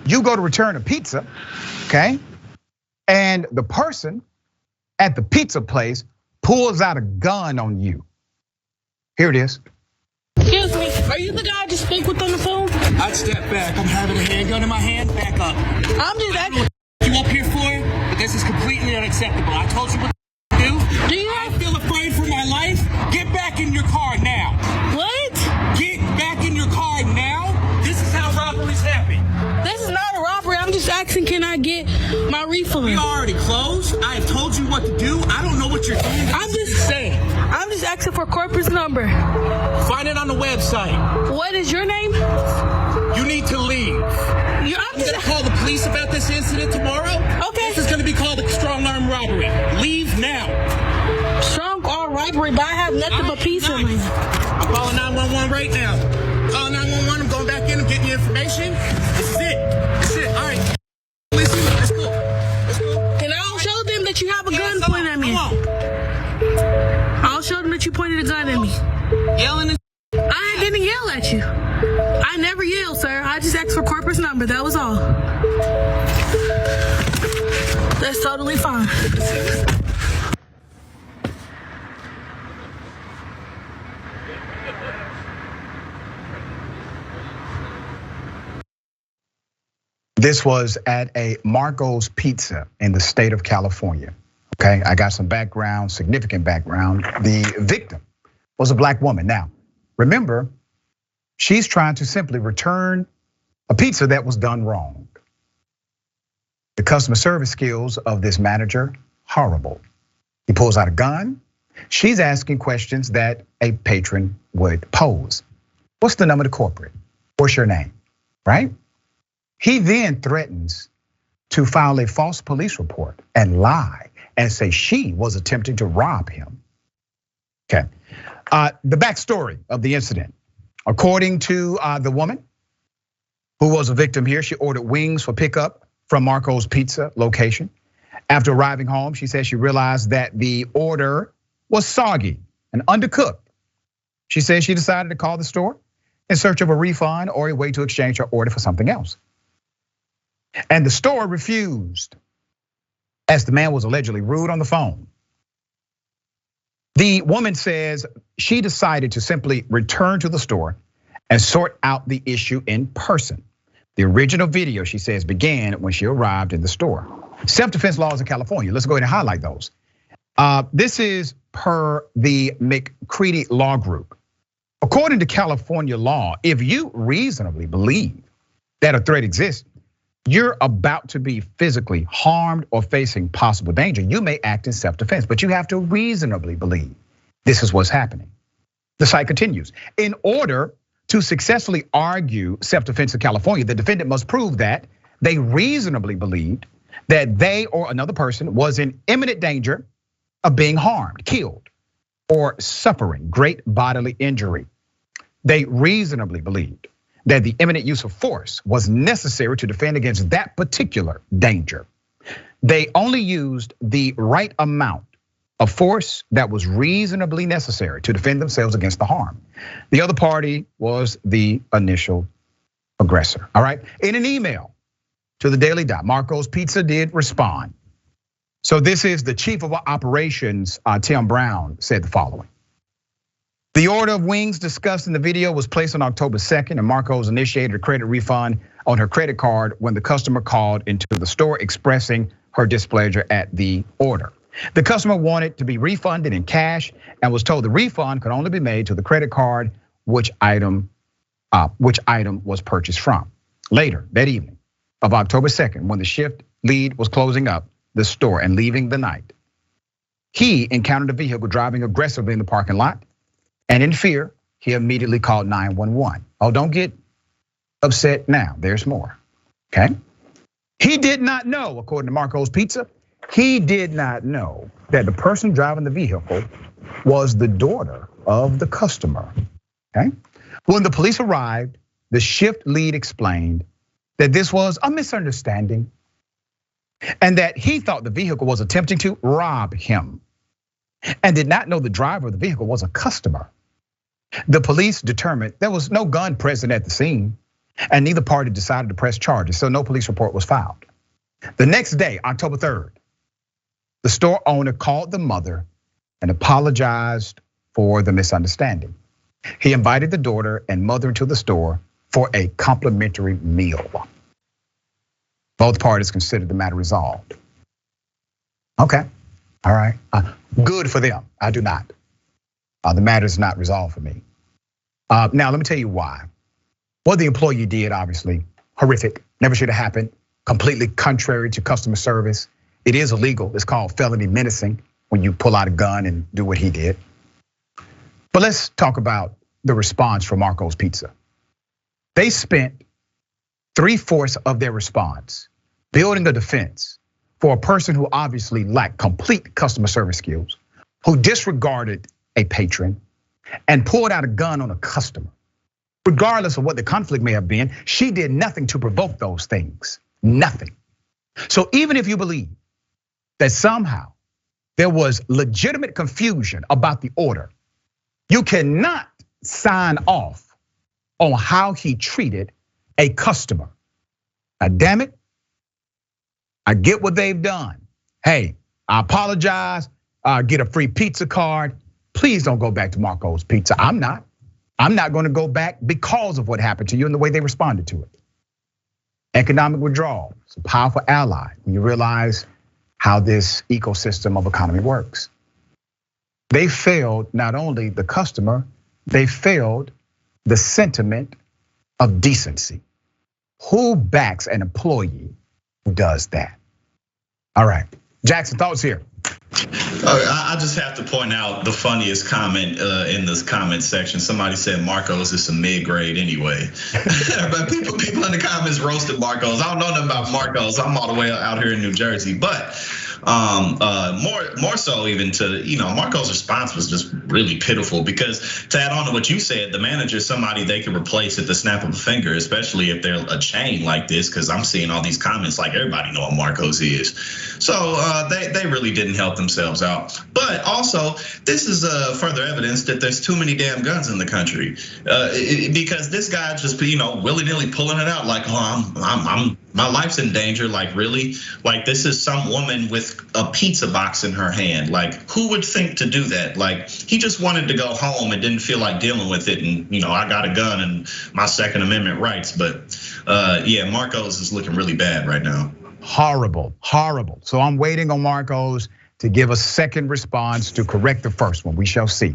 You go to return a pizza, okay? And the person at the pizza place pulls out a gun on you. Here it is. Excuse me, are you the guy I just spoke with on the phone? I'd step back. I'm having a handgun in my hand. Back up. I'm just I don't know what you up here for, but this is completely unacceptable. I told you what to do. I feel afraid for my life. Get back in your car now. What? Get back in your car now. This is how robberies happen. This is not a robbery. I'm just asking, can I get my refund? We already closed. I have told you what to do. I don't know what you're doing. I'm just asking for corporate's number. Find it on the website. What is your name? You need to leave. I'm going to call the police about this incident tomorrow. Okay. This is going to be called a strong arm robbery. Leave now. Strong arm robbery, but I have nothing but pizza. I'm calling 911 right now. Calling 911. I'm going back in and getting you information. This is it. That's it. All right. Listen, let's go. Let's go. And I'll show them that you have a gun pointed at me. Come on. I'll show them that you pointed a gun at me. Yelling and I didn't yell at you. I never yelled, sir. I just asked for corporate's number. That was all. That's totally fine. This was at a Marco's Pizza in the state of California. Okay, I got some background, significant background. The victim was a black woman. Now, remember, she's trying to simply return a pizza that was done wrong. The customer service skills of this manager, horrible. He pulls out a gun. She's asking questions that a patron would pose. What's the number to corporate? What's your name, right? He then threatens to file a false police report and lie and say she was attempting to rob him. Okay, the backstory of the incident. According to the woman who was a victim here, she ordered wings for pickup from Marco's Pizza location. After arriving home, she said she realized that the order was soggy and undercooked. She said she decided to call the store in search of a refund or a way to exchange her order for something else. And the store refused, as the man was allegedly rude on the phone. The woman says she decided to simply return to the store and sort out the issue in person. The original video, she says, began when she arrived in the store. Self-defense laws in California, let's go ahead and highlight those. This is per the McCready Law Group. According to California law, if you reasonably believe that a threat exists, you're about to be physically harmed or facing possible danger, you may act in self-defense, but you have to reasonably believe this is what's happening. The site continues. In order to successfully argue self-defense in California, the defendant must prove that they reasonably believed that they or another person was in imminent danger of being harmed, killed, or suffering great bodily injury. They reasonably believed that the imminent use of force was necessary to defend against that particular danger. They only used the right amount of force that was reasonably necessary to defend themselves against the harm. The other party was the initial aggressor, all right? In an email to the Daily Dot, Marco's Pizza did respond. So this is the chief of operations, Tim Brown, said the following. The order of wings discussed in the video was placed on October 2nd, and Marco's initiated a credit refund on her credit card when the customer called into the store expressing her displeasure at the order. The customer wanted to be refunded in cash and was told the refund could only be made to the credit card which item was purchased from. Later that evening of October 2nd, when the shift lead was closing up the store and leaving the night, he encountered a vehicle driving aggressively in the parking lot. And in fear, he immediately called 911. Oh, don't get upset now, there's more, okay? He did not know, according to Marco's Pizza, he did not know that the person driving the vehicle was the daughter of the customer, okay? When the police arrived, the shift lead explained that this was a misunderstanding and that he thought the vehicle was attempting to rob him and did not know the driver of the vehicle was a customer. The police determined there was no gun present at the scene And neither party decided to press charges, so no police report was filed. The next day, October 3rd, the store owner called the mother and apologized for the misunderstanding. He invited the daughter and mother into the store for a complimentary meal. Both parties considered the matter resolved. Okay, all right, good for them. I do not. The matter is not resolved for me. Now, let me tell you why. What the employee did, obviously, horrific, never should have happened, completely contrary to customer service. It is illegal, it's called felony menacing when you pull out a gun and do what he did. But let's talk about the response from Marco's Pizza. They spent 3/4 of their response building a defense for a person who obviously lacked complete customer service skills, who disregarded a patron and pulled out a gun on a customer. Regardless of what the conflict may have been, she did nothing to provoke those things, nothing. So even if you believe that somehow there was legitimate confusion about the order, you cannot sign off on how he treated a customer. Now, damn it, I get what they've done. Hey, I apologize, get a free pizza card. Please don't go back to Marco's Pizza. I'm not gonna go back because of what happened to you and the way they responded to it. Economic withdrawal, it's a powerful ally when you realize how this ecosystem of economy works. They failed not only the customer, they failed the sentiment of decency. Who backs an employee who does that? All right, Jackson, thoughts here. I just have to point out the funniest comment in this comment section. Somebody said Marcos is some mid-grade anyway. But people in the comments roasted Marcos. I don't know nothing about Marcos. I'm all the way out here in New Jersey. But more so even to, Marco's response was just really pitiful, because to add on to what you said, the manager is somebody they can replace at the snap of a finger, especially if they're a chain like this, because I'm seeing all these comments like everybody know what Marco's is. So they really didn't help themselves out. But also, this is further evidence that there's too many damn guns in the country, because this guy just willy-nilly pulling it out like, oh, my life's in danger. Like, really? Like, this is some woman with a pizza box in her hand. Like, who would think to do that? Like, he just wanted to go home and didn't feel like dealing with it. And I got a gun and my Second Amendment rights. But yeah, Marcos is looking really bad right now. Horrible, horrible. So I'm waiting on Marcos to give a second response to correct the first one. We shall see.